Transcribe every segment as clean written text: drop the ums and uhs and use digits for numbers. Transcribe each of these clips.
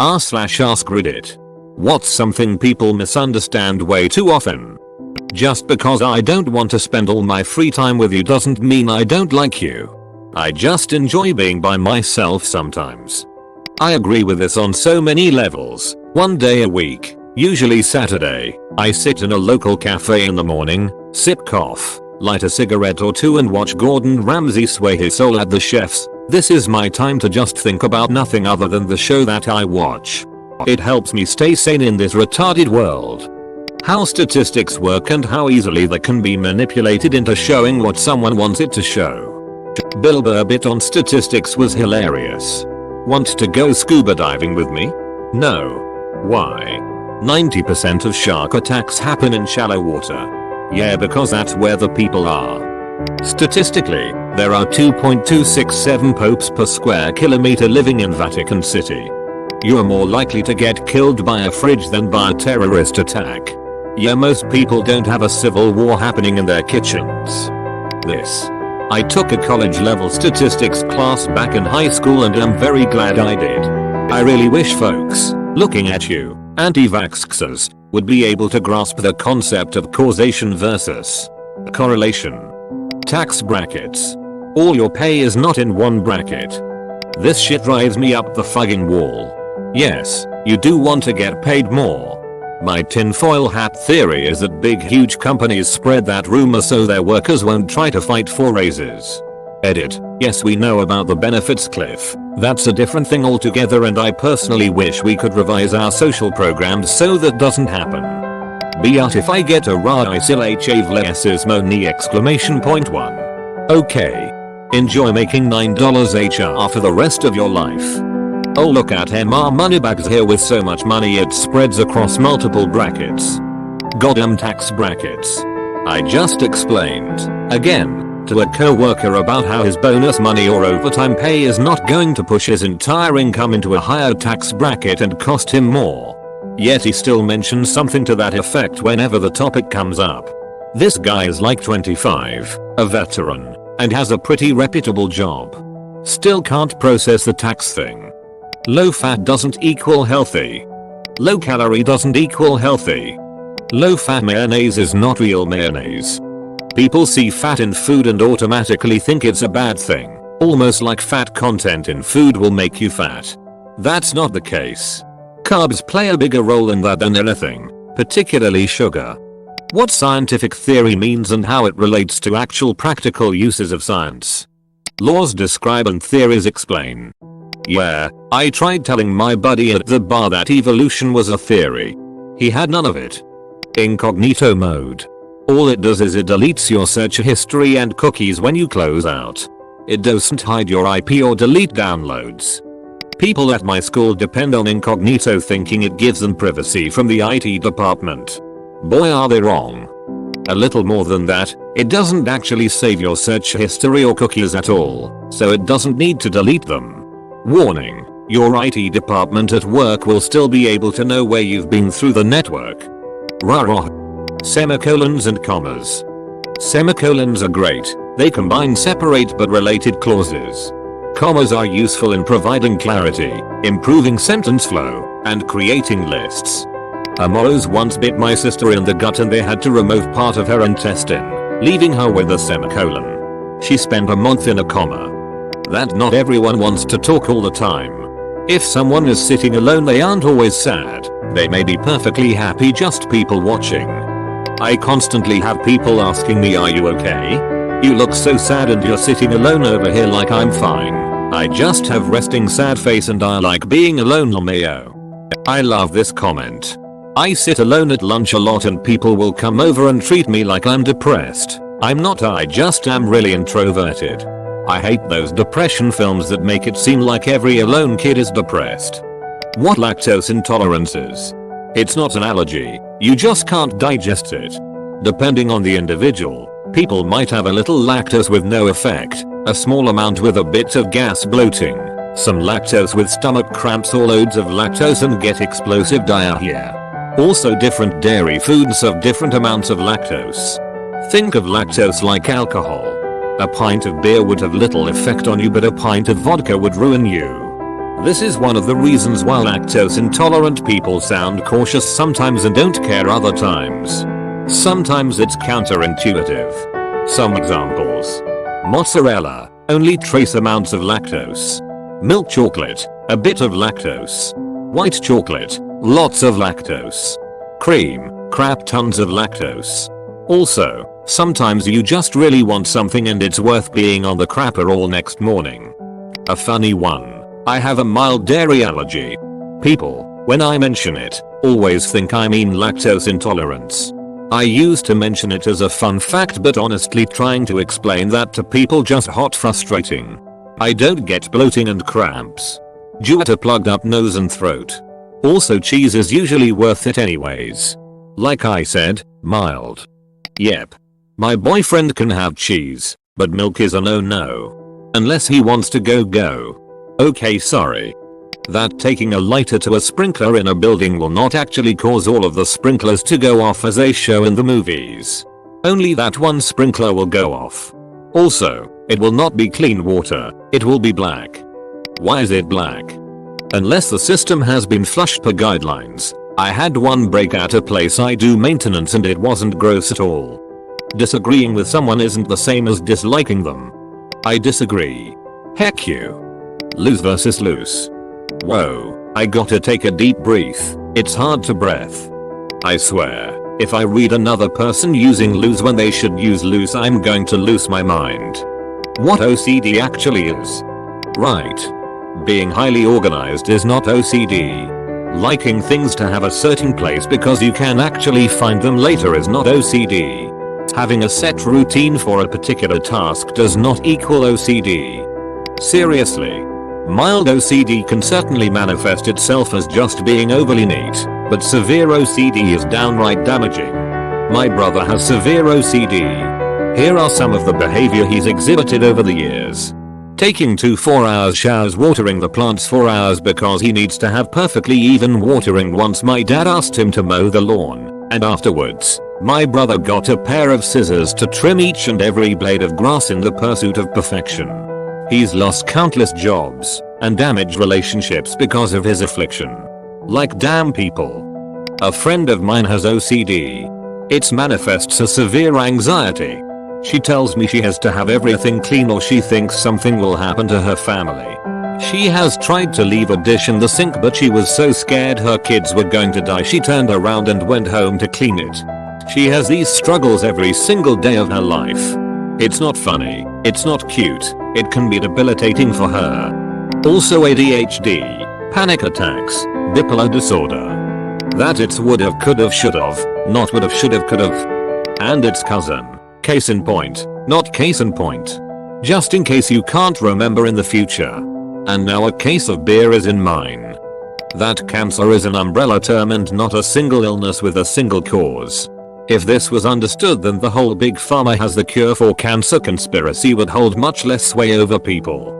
r/askreddit. What's something people misunderstand way too often? Just because I don't want to spend all my free time with you doesn't mean I don't like you. I just enjoy being by myself sometimes. I agree with this on so many levels. One day a week, usually Saturday, I sit in a local cafe in the morning, sip coffee, light a cigarette or two and watch Gordon Ramsay sway his soul at the chefs. This is my time to just think about nothing other than the show that I watch. It helps me stay sane in this retarded world. How statistics work and how easily they can be manipulated into showing what someone wants it to show. Bill Burr bit on statistics was hilarious. Want to go scuba diving with me? No. Why? 90% of shark attacks happen in shallow water. Yeah, because that's where the people are. Statistically, there are 2.267 popes per square kilometer living in Vatican City. You are more likely to get killed by a fridge than by a terrorist attack. Yeah, most people don't have a civil war happening in their kitchens. I took a college level statistics class back in high school and I'm very glad I did. I really wish folks, looking at you, anti-vaxxers, would be able to grasp the concept of causation versus correlation. Tax brackets. All your pay is not in one bracket. This shit drives me up the fucking wall. Yes, you do want to get paid more. My tinfoil hat theory is that big huge companies spread that rumor so their workers won't try to fight for raises. Edit. Yes, we know about the benefits cliff. That's a different thing altogether and I personally wish we could revise our social programs so that doesn't happen. But if I get a $1. Okay. Enjoy making $9 HR for the rest of your life. Oh, look at MR Moneybags here with so much money it spreads across multiple brackets. Goddamn tax brackets. I just explained, again, to a co-worker about how his bonus money or overtime pay is not going to push his entire income into a higher tax bracket and cost him more. Yet he still mentions something to that effect whenever the topic comes up. This guy is like 25, a veteran, and has a pretty reputable job. Still can't process the tax thing. Low fat doesn't equal healthy. Low calorie doesn't equal healthy. Low fat mayonnaise is not real mayonnaise. People see fat in food and automatically think it's a bad thing, almost like fat content in food will make you fat. That's not the case. Carbs play a bigger role in that than anything, particularly sugar. What scientific theory means and how it relates to actual practical uses of science. Laws describe and theories explain. Yeah, I tried telling my buddy at the bar that evolution was a theory. He had none of it. Incognito mode. All it does is it deletes your search history and cookies when you close out. It doesn't hide your IP or delete downloads. People at my school depend on incognito thinking it gives them privacy from the IT department. Boy, are they wrong. A little more than that, it doesn't actually save your search history or cookies at all, so it doesn't need to delete them. Warning, your IT department at work will still be able to know where you've been through the network. Rah. Semicolons and commas. Semicolons are great, they combine separate but related clauses. Commas are useful in providing clarity, improving sentence flow, and creating lists. A Moros once bit my sister in the gut and they had to remove part of her intestine, leaving her with a semicolon. She spent a month in a coma. That not everyone wants to talk all the time. If someone is sitting alone they aren't always sad, they may be perfectly happy just people watching. I constantly have people asking me, are you okay? You look so sad and you're sitting alone over here. Like I'm fine. I just have resting sad face and I like being alone, LMAO. I love this comment. I sit alone at lunch a lot and people will come over and treat me like I'm depressed. I'm not, I just am really introverted. I hate those depression films that make it seem like every alone kid is depressed. What lactose intolerance is? It's not an allergy, you just can't digest it. Depending on the individual, people might have a little lactose with no effect, a small amount with a bit of gas bloating, some lactose with stomach cramps or loads of lactose and get explosive diarrhea. Also, different dairy foods have different amounts of lactose. Think of lactose like alcohol. A pint of beer would have little effect on you, but a pint of vodka would ruin you. This is one of the reasons why lactose intolerant people sound cautious sometimes and don't care other times. Sometimes it's counterintuitive. Some examples. Mozzarella, only trace amounts of lactose. Milk chocolate, a bit of lactose. White chocolate, lots of lactose. Cream, crap tons of lactose. Also, sometimes you just really want something and it's worth being on the crapper all next morning. A funny one. I have a mild dairy allergy. People, when I mention it, always think I mean lactose intolerance. I used to mention it as a fun fact, but honestly trying to explain that to people just hot frustrating. I don't get bloating and cramps due to plugged up nose and throat. Also, cheese is usually worth it anyways. Like I said, mild. Yep. My boyfriend can have cheese, but milk is a no. Unless he wants to go. Okay, sorry. That taking a lighter to a sprinkler in a building will not actually cause all of the sprinklers to go off as they show in the movies. Only that one sprinkler will go off. Also, it will not be clean water, it will be black. Why is it black? Unless the system has been flushed per guidelines. I had one break at a place I do maintenance and it wasn't gross at all. Disagreeing with someone isn't the same as disliking them. I disagree. Heck you. Loose versus loose. Whoa, I gotta take a deep breath, it's hard to breath. I swear, if I read another person using loose when they should use loose, I'm going to lose my mind. What OCD actually is. Right. Being highly organized is not OCD. Liking things to have a certain place because you can actually find them later is not OCD. Having a set routine for a particular task does not equal OCD. Seriously. Mild OCD can certainly manifest itself as just being overly neat, but severe OCD is downright damaging. My brother has severe OCD. Here are some of the behavior he's exhibited over the years. Taking 2 4-hour showers, watering the plants 4 hours because he needs to have perfectly even watering. Once my dad asked him to mow the lawn, and afterwards, my brother got a pair of scissors to trim each and every blade of grass in the pursuit of perfection. He's lost countless jobs and damaged relationships because of his affliction. Like damn people. A friend of mine has OCD. It manifests as severe anxiety. She tells me she has to have everything clean or she thinks something will happen to her family. She has tried to leave a dish in the sink, but she was so scared her kids were going to die she turned around and went home to clean it. She has these struggles every single day of her life. It's not funny, it's not cute, it can be debilitating for her. Also ADHD, panic attacks, bipolar disorder. That it's would've, could've, should've, not would've, should've, could've. And its cousin. Case in point, not case in point. Just in case you can't remember in the future. And now a case of beer is in mine. That cancer is an umbrella term and not a single illness with a single cause. If this was understood, then the whole big pharma has the cure for cancer conspiracy would hold much less sway over people.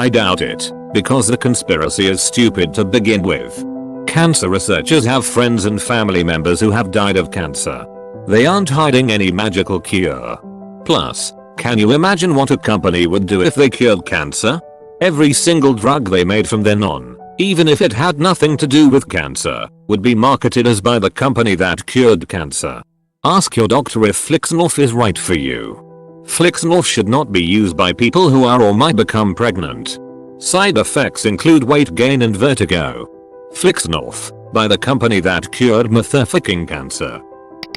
I doubt it, because the conspiracy is stupid to begin with. Cancer researchers have friends and family members who have died of cancer. They aren't hiding any magical cure. Plus, can you imagine what a company would do if they cured cancer? Every single drug they made from then on, even if it had nothing to do with cancer, would be marketed as by the company that cured cancer. Ask your doctor if Flixnorf is right for you. Flixnorf should not be used by people who are or might become pregnant. Side effects include weight gain and vertigo. Flixnorf, by the company that cured motherfucking cancer.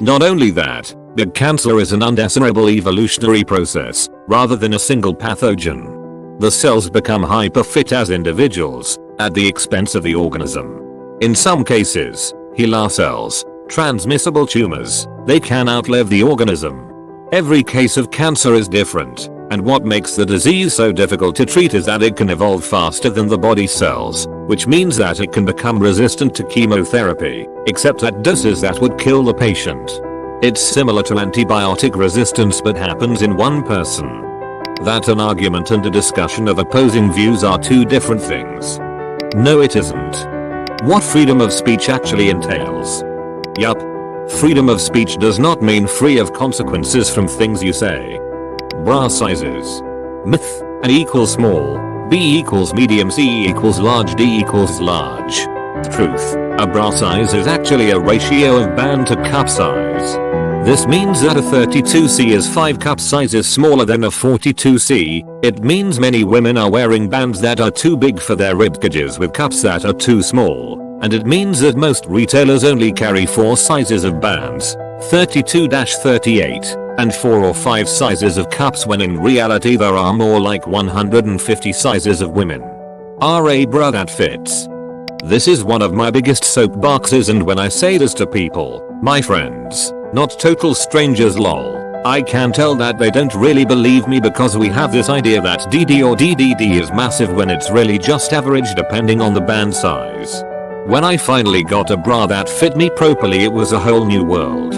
Not only that, big cancer is an undesirable evolutionary process, rather than a single pathogen. The cells become hyperfit as individuals, at the expense of the organism. In some cases, HeLa cells, transmissible tumors, they can outlive the organism. Every case of cancer is different, and what makes the disease so difficult to treat is that it can evolve faster than the body cells, which means that it can become resistant to chemotherapy, except at doses that would kill the patient. It's similar to antibiotic resistance but happens in one person. That an argument and a discussion of opposing views are two different things. No, it isn't. What freedom of speech actually entails. Yup. Freedom of speech does not mean free of consequences from things you say. Bra sizes. Myth. An equal small. B equals medium, C equals large, D equals large. Truth. A bra size is actually a ratio of band to cup size. This means that a 32C is 5 cup sizes smaller than a 42C. It means many women are wearing bands that are too big for their ribcages with cups that are too small. And it means that most retailers only carry 4 sizes of bands, 32-38, and 4 or 5 sizes of cups, when in reality there are more like 150 sizes of women. Are a bra that fits. This is one of my biggest soapboxes, and when I say this to people, my friends, not total strangers lol, I can tell that they don't really believe me, because we have this idea that DD or DDD is massive when it's really just average depending on the band size. When I finally got a bra that fit me properly, it was a whole new world.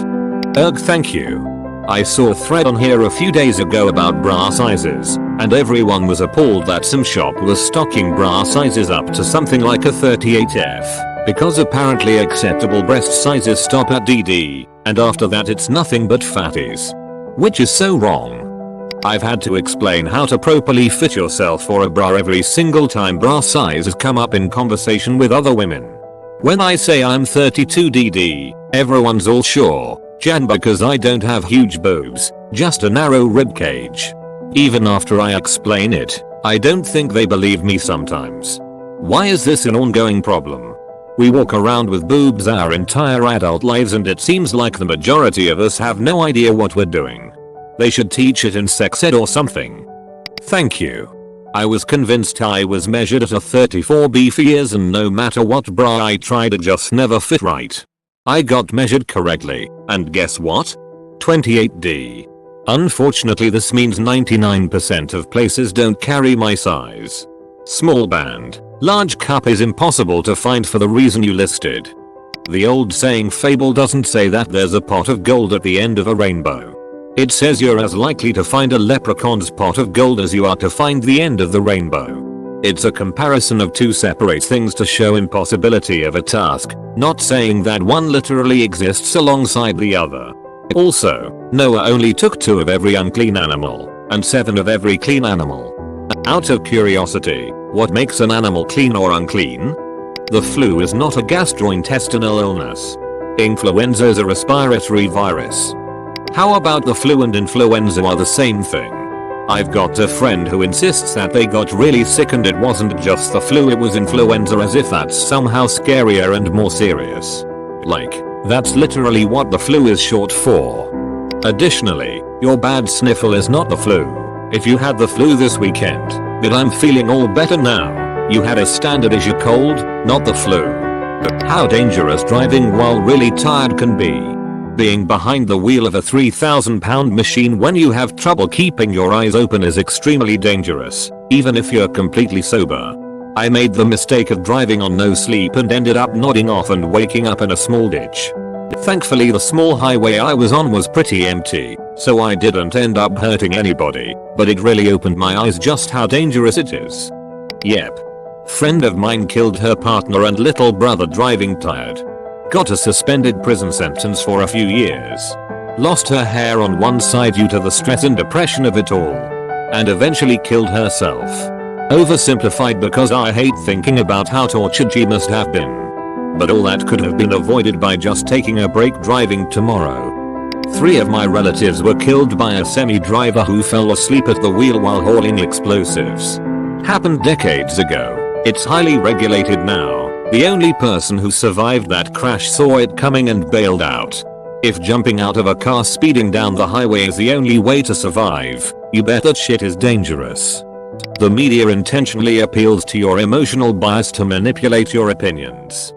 Thank you. I saw a thread on here a few days ago about bra sizes, and everyone was appalled that some shop was stocking bra sizes up to something like a 38F, because apparently acceptable breast sizes stop at DD, and after that it's nothing but fatties. Which is so wrong. I've had to explain how to properly fit yourself for a bra every single time bra size has come up in conversation with other women. When I say I'm 32DD, everyone's all sure, Jan, because I don't have huge boobs, just a narrow ribcage. Even after I explain it, I don't think they believe me sometimes. Why is this an ongoing problem? We walk around with boobs our entire adult lives, and it seems like the majority of us have no idea what we're doing. They should teach it in sex ed or something. Thank you. I was convinced I was measured at a 34B for years, and no matter what bra I tried it just never fit right. I got measured correctly, and guess what? 28D. Unfortunately, this means 99% of places don't carry my size. Small band, large cup is impossible to find for the reason you listed. The old saying fable doesn't say that there's a pot of gold at the end of a rainbow. It says you're as likely to find a leprechaun's pot of gold as you are to find the end of the rainbow. It's a comparison of two separate things to show impossibility of a task, not saying that one literally exists alongside the other. Also, Noah only took 2 of every unclean animal, and 7 of every clean animal. Out of curiosity, what makes an animal clean or unclean? The flu is not a gastrointestinal illness. Influenza is a respiratory virus. How about the flu and influenza are the same thing? I've got a friend who insists that they got really sick and it wasn't just the flu, it was influenza, as if that's somehow scarier and more serious. Like, that's literally what the flu is short for. Additionally, your bad sniffle is not the flu. If you had the flu this weekend, but I'm feeling all better now, you had a standard issue cold, not the flu. How dangerous driving while really tired can be. Being behind the wheel of a 3,000-pound machine when you have trouble keeping your eyes open is extremely dangerous, even if you're completely sober. I made the mistake of driving on no sleep and ended up nodding off and waking up in a small ditch. Thankfully the small highway I was on was pretty empty, so I didn't end up hurting anybody, but it really opened my eyes just how dangerous it is. Yep. Friend of mine killed her partner and little brother driving tired. Got a suspended prison sentence for a few years. Lost her hair on one side due to the stress and depression of it all. And eventually killed herself. Oversimplified because I hate thinking about how tortured she must have been. But all that could have been avoided by just taking a break driving tomorrow. 3 of my relatives were killed by a semi-driver who fell asleep at the wheel while hauling explosives. Happened decades ago. It's highly regulated now. The only person who survived that crash saw it coming and bailed out. If jumping out of a car speeding down the highway is the only way to survive, you bet that shit is dangerous. The media intentionally appeals to your emotional bias to manipulate your opinions.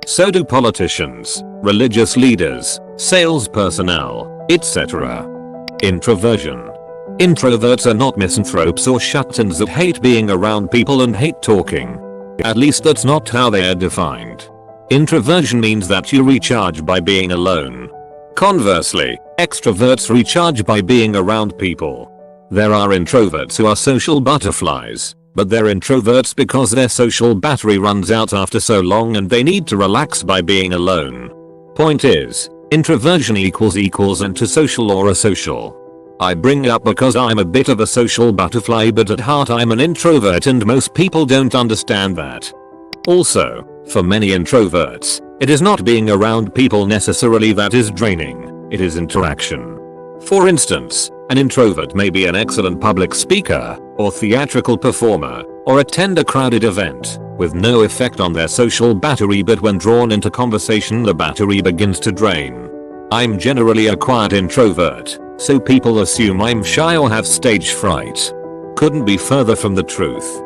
So do politicians, religious leaders, sales personnel, etc. Introversion. Introverts are not misanthropes or shut-ins that hate being around people and hate talking. At least that's not how they are defined. Introversion means that you recharge by being alone. Conversely, extroverts recharge by being around people. There are introverts who are social butterflies, but they're introverts because their social battery runs out after so long and they need to relax by being alone. Point is, introversion equals antisocial or asocial. I bring it up because I'm a bit of a social butterfly, but at heart I'm an introvert and most people don't understand that. Also, for many introverts, it is not being around people necessarily that is draining, it is interaction. For instance, an introvert may be an excellent public speaker, or theatrical performer, or attend a crowded event, with no effect on their social battery, but when drawn into conversation the battery begins to drain. I'm generally a quiet introvert, so people assume I'm shy or have stage fright. Couldn't be further from the truth.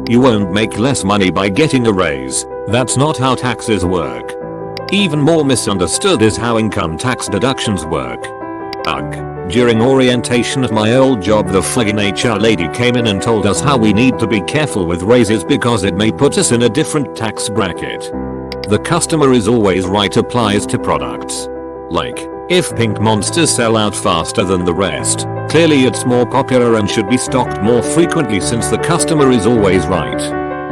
You won't make less money by getting a raise, that's not how taxes work. Even more misunderstood is how income tax deductions work. During orientation at my old job, the friggin' HR lady came in and told us how we need to be careful with raises because it may put us in a different tax bracket. The customer is always right applies to products. Like, if Pink Monsters sell out faster than the rest, clearly it's more popular and should be stocked more frequently since the customer is always right.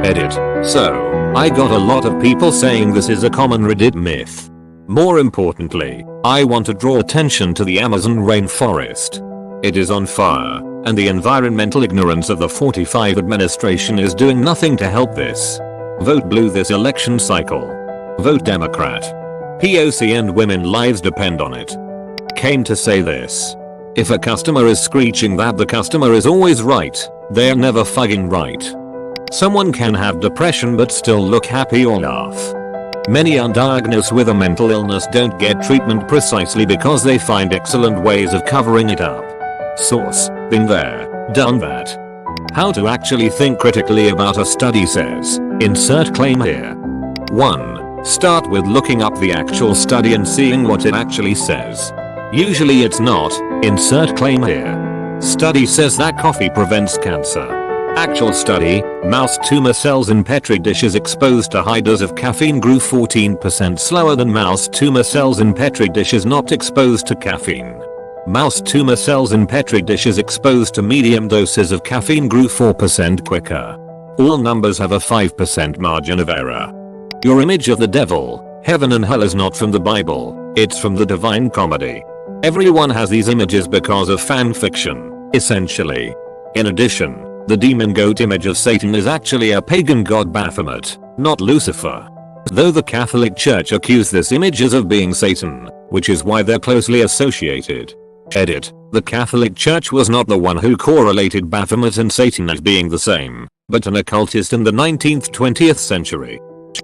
Edit. So, I got a lot of people saying this is a common Reddit myth. More importantly, I want to draw attention to the Amazon rainforest. It is on fire, and the environmental ignorance of the 45 administration is doing nothing to help this. Vote blue this election cycle. Vote Democrat. POC and women lives depend on it. Came to say this. If a customer is screeching that the customer is always right, they're never fucking right. Someone can have depression but still look happy or laugh. Many undiagnosed with a mental illness don't get treatment precisely because they find excellent ways of covering it up. Source: been there, done that. How to actually think critically about a study says, insert claim here. 1. Start with looking up the actual study and seeing what it actually says. Usually it's not, insert claim here. Study says that coffee prevents cancer. Actual study, mouse tumor cells in petri dishes exposed to high dose of caffeine grew 14% slower than mouse tumor cells in petri dishes not exposed to caffeine. Mouse tumor cells in petri dishes exposed to medium doses of caffeine grew 4% quicker. All numbers have a 5% margin of error. Your image of the devil, heaven and hell is not from the Bible, it's from the Divine Comedy. Everyone has these images because of fan fiction, essentially. In addition, the demon goat image of Satan is actually a pagan god Baphomet, not Lucifer. Though the Catholic Church accused this images of being Satan, which is why they're closely associated. Edit. The Catholic Church was not the one who correlated Baphomet and Satan as being the same, but an occultist in the 19th-20th century.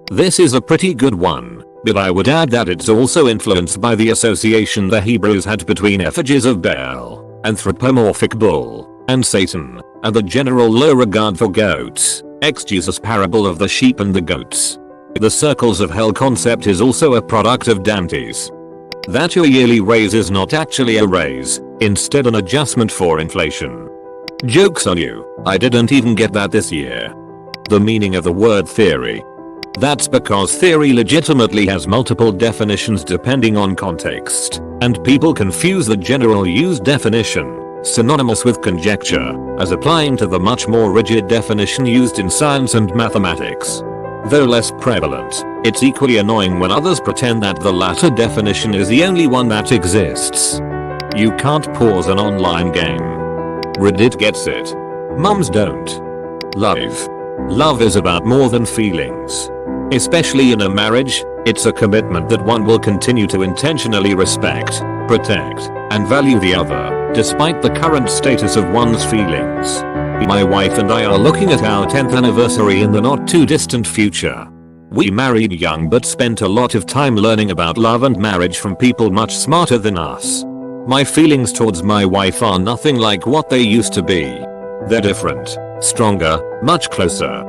This is a pretty good one, but I would add that it's also influenced by the association the Hebrews had between effigies of Baal, anthropomorphic bull, and Satan, and the general low regard for goats, ex-Jesus parable of the sheep and the goats. The circles of hell concept is also a product of Dante's. That your yearly raise is not actually a raise, instead an adjustment for inflation. Joke's on you, I didn't even get that this year. The meaning of the word theory. That's because theory legitimately has multiple definitions depending on context, and people confuse the general used definition, synonymous with conjecture, as applying to the much more rigid definition used in science and mathematics. Though less prevalent, it's equally annoying when others pretend that the latter definition is the only one that exists. You can't pause an online game. Reddit gets it. Mums don't. Love is about more than feelings. Especially in a marriage, it's a commitment that one will continue to intentionally respect, protect, and value the other, despite the current status of one's feelings. My wife and I are looking at our 10th anniversary in the not too distant future. We married young but spent a lot of time learning about love and marriage from people much smarter than us. My feelings towards my wife are nothing like what they used to be. They're different, stronger, much closer.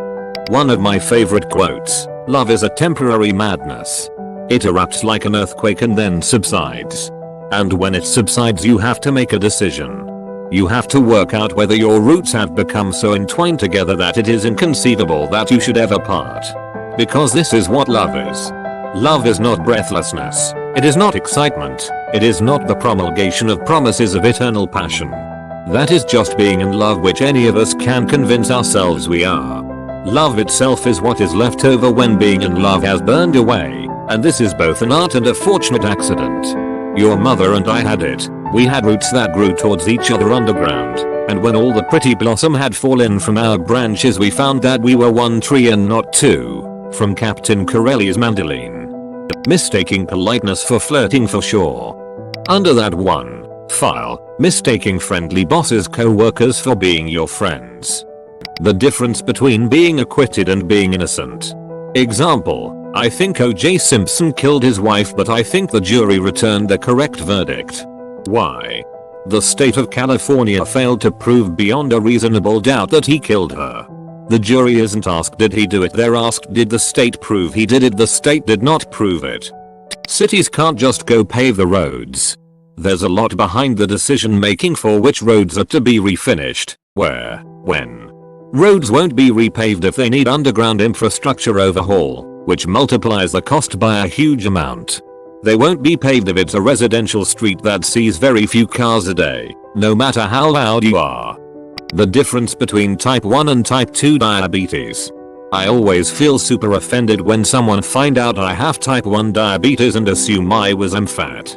One of my favorite quotes, love is a temporary madness. It erupts like an earthquake and then subsides. And when it subsides you have to make a decision. You have to work out whether your roots have become so entwined together that it is inconceivable that you should ever part. Because this is what love is. Love is not breathlessness. It is not excitement. It is not the promulgation of promises of eternal passion. That is just being in love, which any of us can convince ourselves we are. Love itself is what is left over when being in love has burned away, and this is both an art and a fortunate accident. Your mother and I had it. We had roots that grew towards each other underground, and when all the pretty blossom had fallen from our branches we found that we were one tree and not two. From Captain Corelli's mandolin. Mistaking politeness for flirting for sure. Under that one file, mistaking friendly bosses co-workers for being your friends. The difference between being acquitted and being innocent. Example, I think O.J. Simpson killed his wife but I think the jury returned the correct verdict. Why? The state of California failed to prove beyond a reasonable doubt that he killed her. The jury isn't asked did he do it, they're asked did the state prove he did it. The state did not prove it. Cities can't just go pave the roads. There's a lot behind the decision making for which roads are to be refinished, where, when. Roads won't be repaved if they need underground infrastructure overhaul, which multiplies the cost by a huge amount. They won't be paved if it's a residential street that sees very few cars a day, no matter how loud you are. The difference between type 1 and type 2 diabetes. I always feel super offended when someone find out I have type 1 diabetes and assume I'm fat.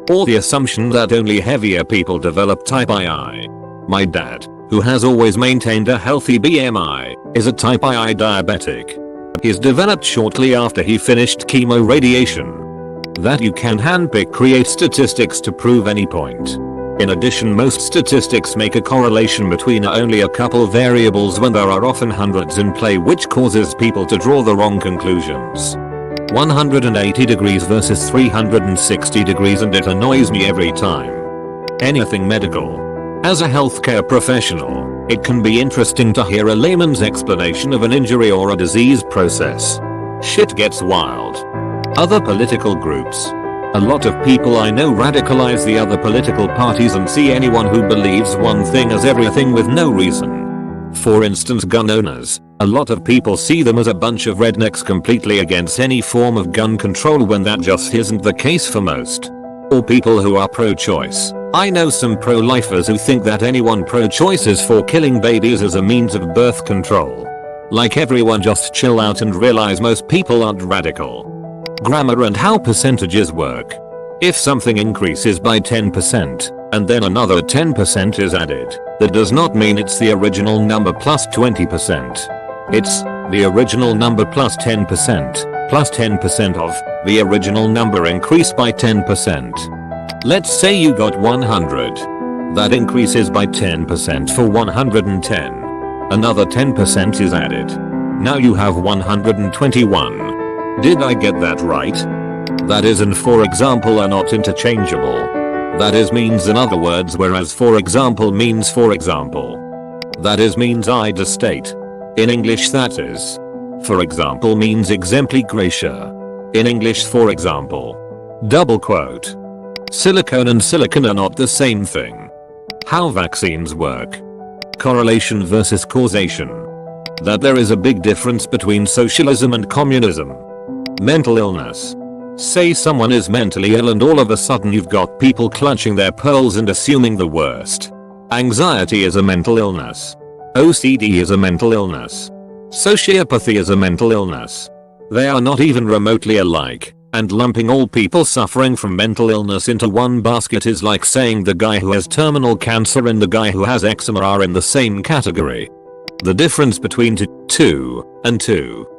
Or the assumption that only heavier people develop type II. My dad, who has always maintained a healthy BMI, is a type II diabetic. He's developed shortly after he finished chemo radiation. That you can handpick create statistics to prove any point. In addition, most statistics make a correlation between only a couple variables when there are often hundreds in play, which causes people to draw the wrong conclusions. 180 degrees versus 360 degrees, and it annoys me every time. Anything medical. As a healthcare professional, it can be interesting to hear a layman's explanation of an injury or a disease process. Shit gets wild. Other political groups. A lot of people I know radicalize the other political parties and see anyone who believes one thing as everything with no reason. For instance, gun owners. A lot of people see them as a bunch of rednecks completely against any form of gun control when that just isn't the case for most. Or people who are pro-choice. I know some pro-lifers who think that anyone pro-choice is for killing babies as a means of birth control. Like everyone just chill out and realize most people aren't radical. Grammar and how percentages work. If something increases by 10% and then another 10% is added, that does not mean it's the original number plus 20%. It's the original number plus 10% plus 10% of the original number increased by 10%. Let's say you got 100. That increases by 10% for 110. Another 10% is added. Now you have 121. Did I get that right? That is and for example are not interchangeable. That is means in other words, whereas for example means for example. That is means ida state. In English that is. For example means exempli gratia. In English for example. Double quote. Silicone and silicon are not the same thing. How vaccines work. Correlation versus causation. That there is a big difference between socialism and communism. Mental illness. Say someone is mentally ill and all of a sudden you've got people clutching their pearls and assuming the worst. Anxiety is a mental illness. OCD is a mental illness. Sociopathy is a mental illness. They are not even remotely alike, and lumping all people suffering from mental illness into one basket is like saying the guy who has terminal cancer and the guy who has eczema are in the same category. The difference between 2 and 2